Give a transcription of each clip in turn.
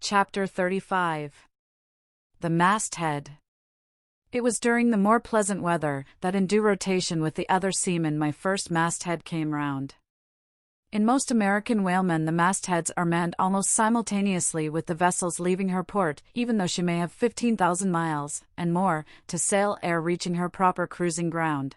Chapter 35. The Masthead. It was during the more pleasant weather that, in due rotation with the other seamen, my first masthead came round. In most American whalemen, the mastheads are manned almost simultaneously with the vessel's leaving her port, even though she may have 15,000 miles, and more, to sail ere reaching her proper cruising ground.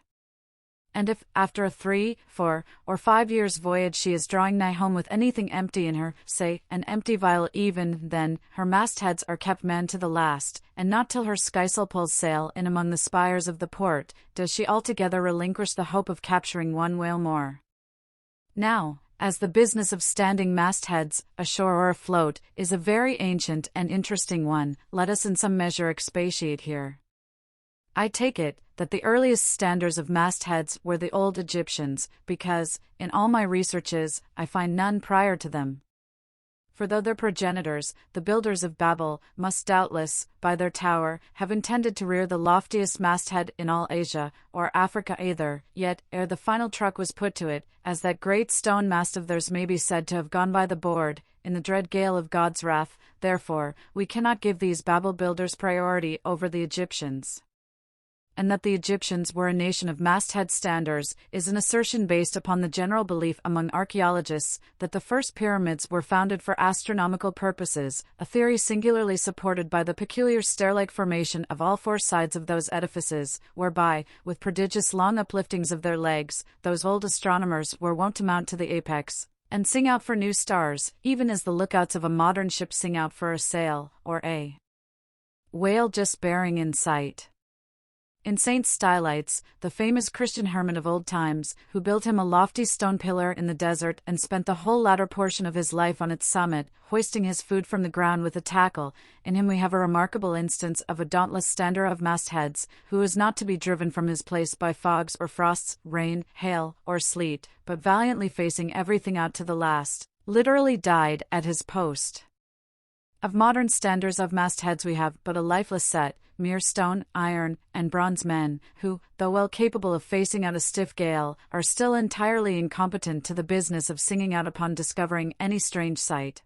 And if, after a 3, 4, or 5 years' voyage, she is drawing nigh home with anything empty in her, say, an empty vial, even then, her mastheads are kept manned to the last, and not till her skysail pulls sail in among the spires of the port, does she altogether relinquish the hope of capturing one whale more. Now, as the business of standing mastheads, ashore or afloat, is a very ancient and interesting one, let us in some measure expatiate here. I take it that the earliest standers of mastheads were the old Egyptians, because, in all my researches, I find none prior to them. For though their progenitors, the builders of Babel, must doubtless, by their tower, have intended to rear the loftiest masthead in all Asia, or Africa either, yet, ere the final truck was put to it, as that great stone mast of theirs may be said to have gone by the board, in the dread gale of God's wrath, therefore, we cannot give these Babel builders priority over the Egyptians. And that the Egyptians were a nation of masthead standers is an assertion based upon the general belief among archaeologists that the first pyramids were founded for astronomical purposes, a theory singularly supported by the peculiar stair-like formation of all four sides of those edifices, whereby, with prodigious long upliftings of their legs, those old astronomers were wont to mount to the apex, and sing out for new stars, even as the lookouts of a modern ship sing out for a sail, or a whale just bearing in sight. In St. Stylites, the famous Christian hermit of old times, who built him a lofty stone pillar in the desert and spent the whole latter portion of his life on its summit, hoisting his food from the ground with a tackle, in him we have a remarkable instance of a dauntless stander of mastheads, who is not to be driven from his place by fogs or frosts, rain, hail, or sleet, but valiantly facing everything out to the last, literally died at his post. Of modern standers of mastheads we have but a lifeless set, mere stone, iron, and bronze men, who, though well capable of facing out a stiff gale, are still entirely incompetent to the business of singing out upon discovering any strange sight.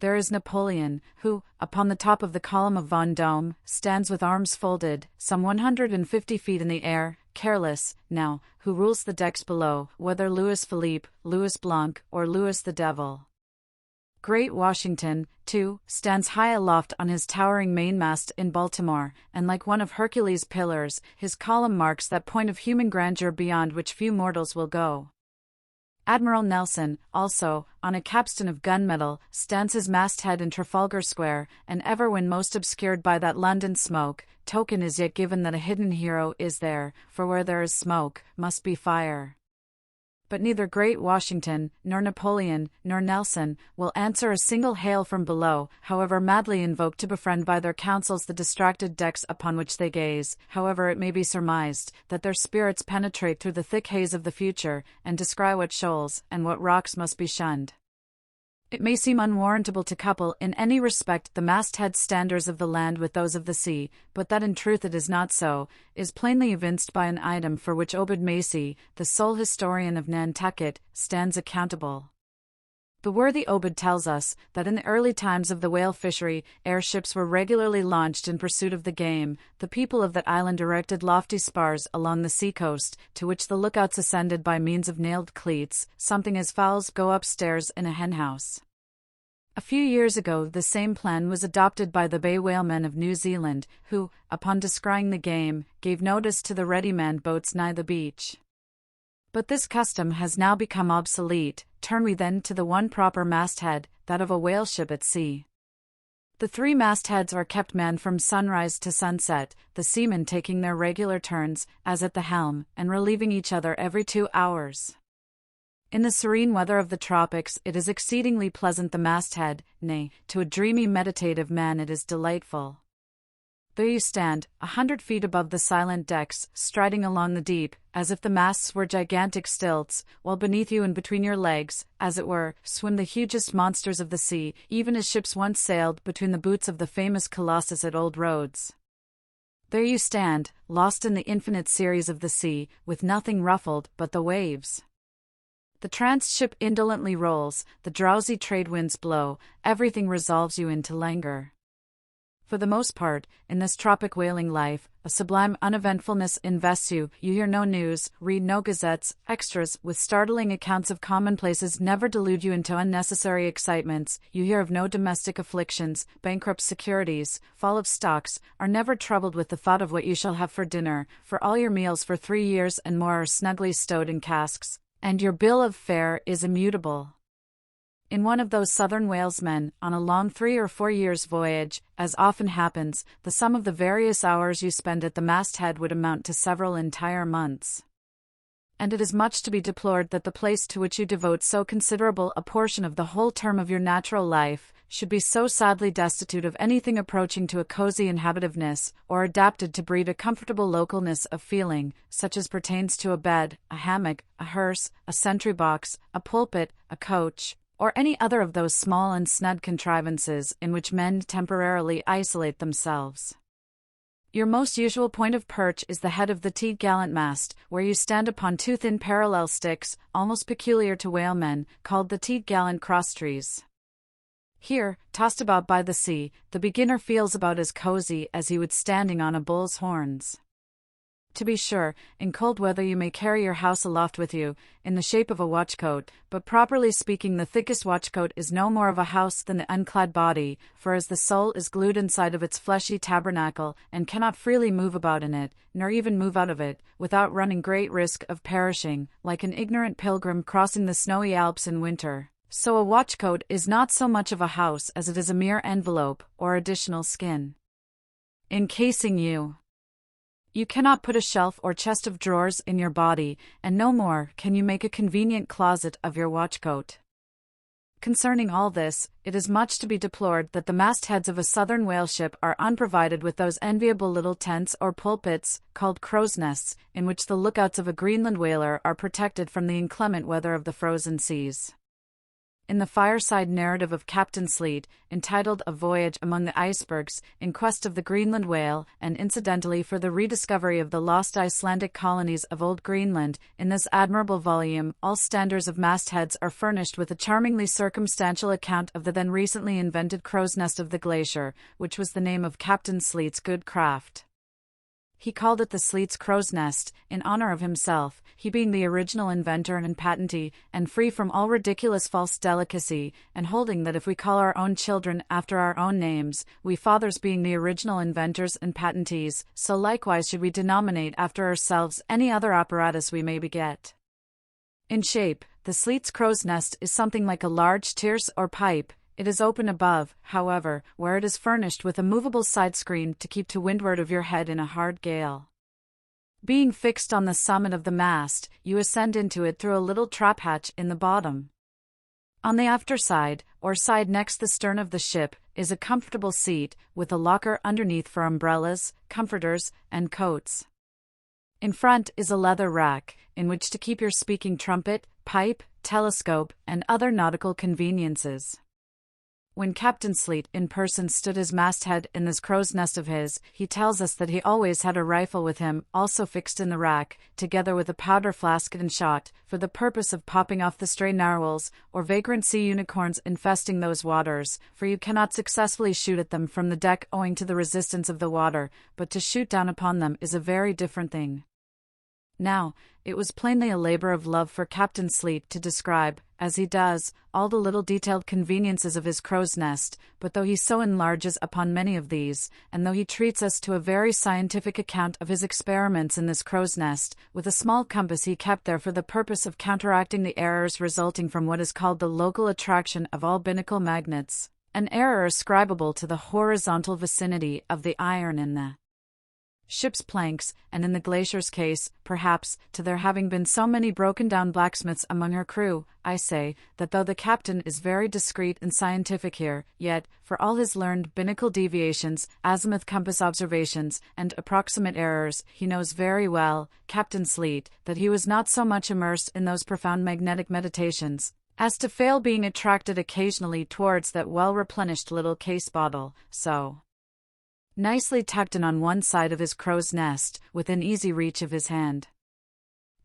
There is Napoleon, who, upon the top of the column of Vendôme, stands with arms folded, some 150 feet in the air, careless, now, who rules the decks below, whether Louis Philippe, Louis Blanc, or Louis the Devil. Great Washington, too, stands high aloft on his towering mainmast in Baltimore, and like one of Hercules' pillars, his column marks that point of human grandeur beyond which few mortals will go. Admiral Nelson, also, on a capstan of gunmetal, stands his masthead in Trafalgar Square, and ever when most obscured by that London smoke, token is yet given that a hidden hero is there, for where there is smoke, must be fire. But neither great Washington, nor Napoleon, nor Nelson, will answer a single hail from below, however madly invoked to befriend by their counsels the distracted decks upon which they gaze, however it may be surmised, that their spirits penetrate through the thick haze of the future, and descry what shoals, and what rocks must be shunned. It may seem unwarrantable to couple in any respect the masthead standers of the land with those of the sea, but that in truth it is not so, is plainly evinced by an item for which Obed Macy, the sole historian of Nantucket, stands accountable. The worthy Obed tells us that in the early times of the whale fishery, airships were regularly launched in pursuit of the game. The people of that island erected lofty spars along the sea-coast, to which the lookouts ascended by means of nailed cleats, something as fowls go upstairs in a henhouse. A few years ago the same plan was adopted by the bay whalemen of New Zealand, who, upon descrying the game, gave notice to the ready-manned boats nigh the beach. But this custom has now become obsolete. Turn we then to the one proper masthead, that of a whale ship at sea. The 3 mastheads are kept manned from sunrise to sunset, the seamen taking their regular turns, as at the helm, and relieving each other every 2 hours. In the serene weather of the tropics it is exceedingly pleasant the masthead, nay, to a dreamy meditative man it is delightful. There you stand, 100 feet above the silent decks, striding along the deep, as if the masts were gigantic stilts, while beneath you and between your legs, as it were, swim the hugest monsters of the sea, even as ships once sailed between the boots of the famous Colossus at Old Rhodes. There you stand, lost in the infinite series of the sea, with nothing ruffled but the waves. The tranced ship indolently rolls, the drowsy trade winds blow, everything resolves you into languor. For the most part, in this tropic whaling life, a sublime uneventfulness invests you. You hear no news, read no gazettes, extras with startling accounts of commonplaces never delude you into unnecessary excitements. You hear of no domestic afflictions, bankrupt securities, fall of stocks, are never troubled with the thought of what you shall have for dinner, for all your meals for 3 years and more are snugly stowed in casks, and your bill of fare is immutable. In one of those southern whalesmen, on a long 3 or 4 years' voyage, as often happens, the sum of the various hours you spend at the masthead would amount to several entire months. And it is much to be deplored that the place to which you devote so considerable a portion of the whole term of your natural life should be so sadly destitute of anything approaching to a cozy inhabitiveness, or adapted to breed a comfortable localness of feeling, such as pertains to a bed, a hammock, a hearse, a sentry box, a pulpit, a coach, or any other of those small and snug contrivances in which men temporarily isolate themselves. Your most usual point of perch is the head of the topgallant mast, where you stand upon 2 thin parallel sticks, almost peculiar to whalemen, called the topgallant crosstrees. Here, tossed about by the sea, the beginner feels about as cozy as he would standing on a bull's horns. To be sure, in cold weather you may carry your house aloft with you, in the shape of a watchcoat, but properly speaking the thickest watchcoat is no more of a house than the unclad body, for as the soul is glued inside of its fleshy tabernacle, and cannot freely move about in it, nor even move out of it, without running great risk of perishing, like an ignorant pilgrim crossing the snowy Alps in winter, so a watchcoat is not so much of a house as it is a mere envelope, or additional skin, encasing you. You cannot put a shelf or chest of drawers in your body, and no more can you make a convenient closet of your watchcoat. Concerning all this, it is much to be deplored that the mastheads of a southern whale ship are unprovided with those enviable little tents or pulpits, called crow's nests, in which the lookouts of a Greenland whaler are protected from the inclement weather of the frozen seas. In the fireside narrative of Captain Sleet, entitled A Voyage Among the Icebergs, in quest of the Greenland whale, and incidentally for the rediscovery of the lost Icelandic colonies of Old Greenland, in this admirable volume, all standers of mastheads are furnished with a charmingly circumstantial account of the then recently invented crow's nest of the glacier, which was the name of Captain Sleet's good craft. He called it the Sleet's crow's nest, in honor of himself, he being the original inventor and patentee, and free from all ridiculous false delicacy, and holding that if we call our own children after our own names, we fathers being the original inventors and patentees, so likewise should we denominate after ourselves any other apparatus we may beget. In shape, the Sleet's crow's nest is something like a large tierce or pipe. It is open above, however, where it is furnished with a movable side screen to keep to windward of your head in a hard gale. Being fixed on the summit of the mast, you ascend into it through a little trap hatch in the bottom. On the after side, or side next the stern of the ship, is a comfortable seat, with a locker underneath for umbrellas, comforters, and coats. In front is a leather rack, in which to keep your speaking trumpet, pipe, telescope, and other nautical conveniences. When Captain Sleet in person stood his masthead in this crow's nest of his, he tells us that he always had a rifle with him, also fixed in the rack, together with a powder flask and shot, for the purpose of popping off the stray narwhals, or vagrant sea unicorns infesting those waters, for you cannot successfully shoot at them from the deck owing to the resistance of the water, but to shoot down upon them is a very different thing. Now, it was plainly a labor of love for Captain Sleet to describe, as he does, all the little detailed conveniences of his crow's nest, but though he so enlarges upon many of these, and though he treats us to a very scientific account of his experiments in this crow's nest, with a small compass he kept there for the purpose of counteracting the errors resulting from what is called the local attraction of all binnacle magnets, an error ascribable to the horizontal vicinity of the iron in the ship's planks, and in the glacier's case, perhaps, to there having been so many broken-down blacksmiths among her crew, I say, that though the captain is very discreet and scientific here, yet, for all his learned binnacle deviations, azimuth compass observations, and approximate errors, he knows very well, Captain Sleet, that he was not so much immersed in those profound magnetic meditations, as to fail being attracted occasionally towards that well-replenished little case bottle, so nicely tucked in on one side of his crow's nest, within easy reach of his hand.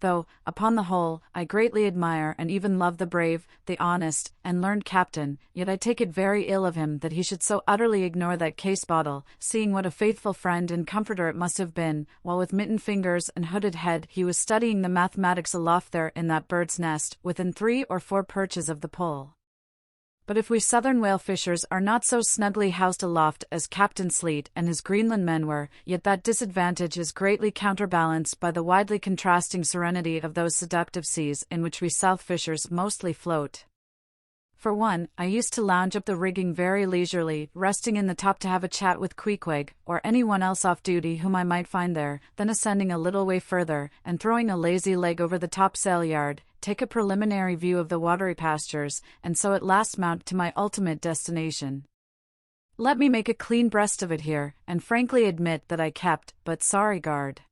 though, upon the whole, I greatly admire and even love the brave, the honest, and learned captain, yet I take it very ill of him that he should so utterly ignore that case bottle, seeing what a faithful friend and comforter it must have been, while with mittened fingers and hooded head he was studying the mathematics aloft there in that bird's nest, within 3 or 4 perches of the pole. But if we southern whale fishers are not so snugly housed aloft as Captain Sleet and his Greenland men were, yet that disadvantage is greatly counterbalanced by the widely contrasting serenity of those seductive seas in which we south fishers mostly float. For one, I used to lounge up the rigging very leisurely, resting in the top to have a chat with Queequeg, or anyone else off duty whom I might find there, then ascending a little way further, and throwing a lazy leg over the topsail yard, take a preliminary view of the watery pastures, and so at last mount to my ultimate destination. Let me make a clean breast of it here, and frankly admit that I kept but sorry guard.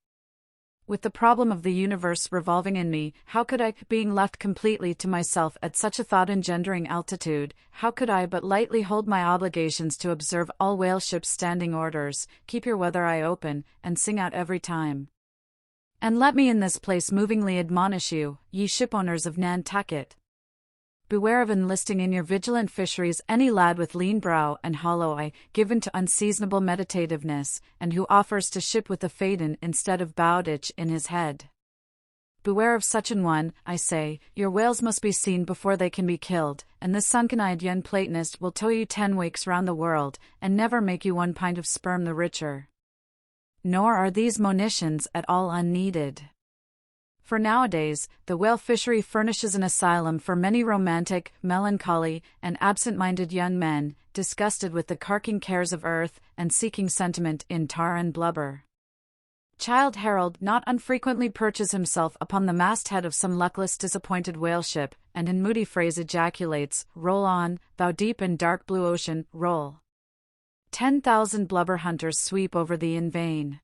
With the problem of the universe revolving in me, how could I, being left completely to myself at such a thought-engendering altitude, how could I but lightly hold my obligations to observe all whale ships' standing orders, keep your weather eye open, and sing out every time? And let me in this place movingly admonish you, ye shipowners of Nantucket. Beware of enlisting in your vigilant fisheries any lad with lean brow and hollow eye, given to unseasonable meditativeness, and who offers to ship with a faden instead of bowditch in his head. Beware of such an one, I say. Your whales must be seen before they can be killed, and this sunken-eyed young Platonist will tow you 10 wakes round the world, and never make you 1 pint of sperm the richer. Nor are these monitions at all unneeded. For nowadays, the whale fishery furnishes an asylum for many romantic, melancholy, and absent-minded young men, disgusted with the carking cares of earth, and seeking sentiment in tar and blubber. Childe Harold not unfrequently perches himself upon the masthead of some luckless, disappointed whale ship, and in moody phrase ejaculates, "Roll on, thou deep and dark blue ocean, roll. 10,000 blubber hunters sweep over thee in vain."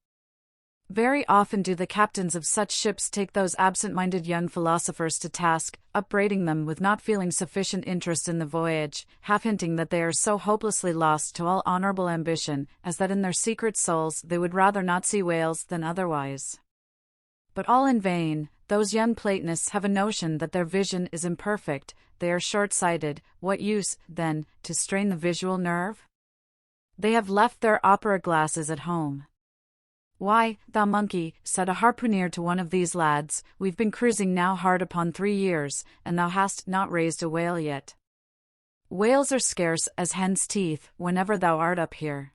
Very often do the captains of such ships take those absent-minded young philosophers to task, upbraiding them with not feeling sufficient interest in the voyage, half hinting that they are so hopelessly lost to all honorable ambition, as that in their secret souls they would rather not see whales than otherwise. But all in vain. Those young Platonists have a notion that their vision is imperfect, they are short-sighted. What use, then, to strain the visual nerve? They have left their opera glasses at home. "Why, thou monkey," said a harpooner to one of these lads, "we've been cruising now hard upon 3 years, and thou hast not raised a whale yet. Whales are scarce as hen's teeth whenever thou art up here."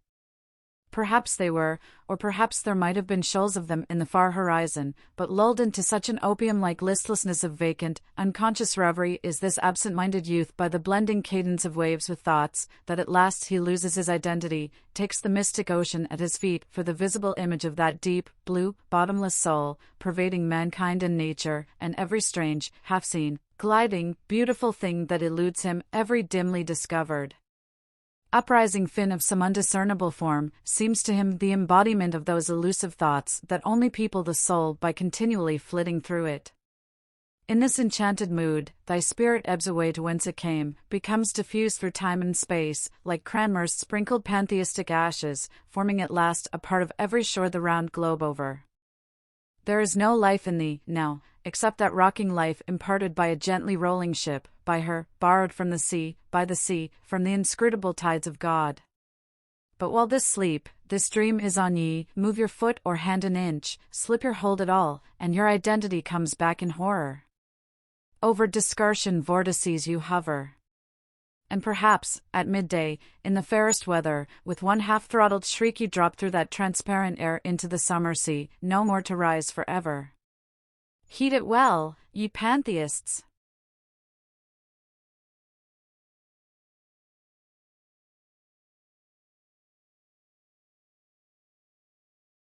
Perhaps they were, or perhaps there might have been shoals of them in the far horizon, but lulled into such an opium-like listlessness of vacant, unconscious reverie is this absent-minded youth by the blending cadence of waves with thoughts, that at last he loses his identity, takes the mystic ocean at his feet for the visible image of that deep, blue, bottomless soul, pervading mankind and nature, and every strange, half-seen, gliding, beautiful thing that eludes him, every dimly discovered uprising fin of some undiscernible form, seems to him the embodiment of those elusive thoughts that only people the soul by continually flitting through it. In this enchanted mood, thy spirit ebbs away to whence it came, becomes diffused through time and space, like Cranmer's sprinkled pantheistic ashes, forming at last a part of every shore the round globe over. There is no life in thee, now, except that rocking life imparted by a gently rolling ship, by her, borrowed from the sea, by the sea, from the inscrutable tides of God. But while this sleep, this dream is on ye, move your foot or hand an inch, slip your hold at all, and your identity comes back in horror. Over Discartian vortices you hover. And perhaps, at midday, in the fairest weather, with one half-throttled shriek you drop through that transparent air into the summer sea, no more to rise forever. Heed it well, ye pantheists!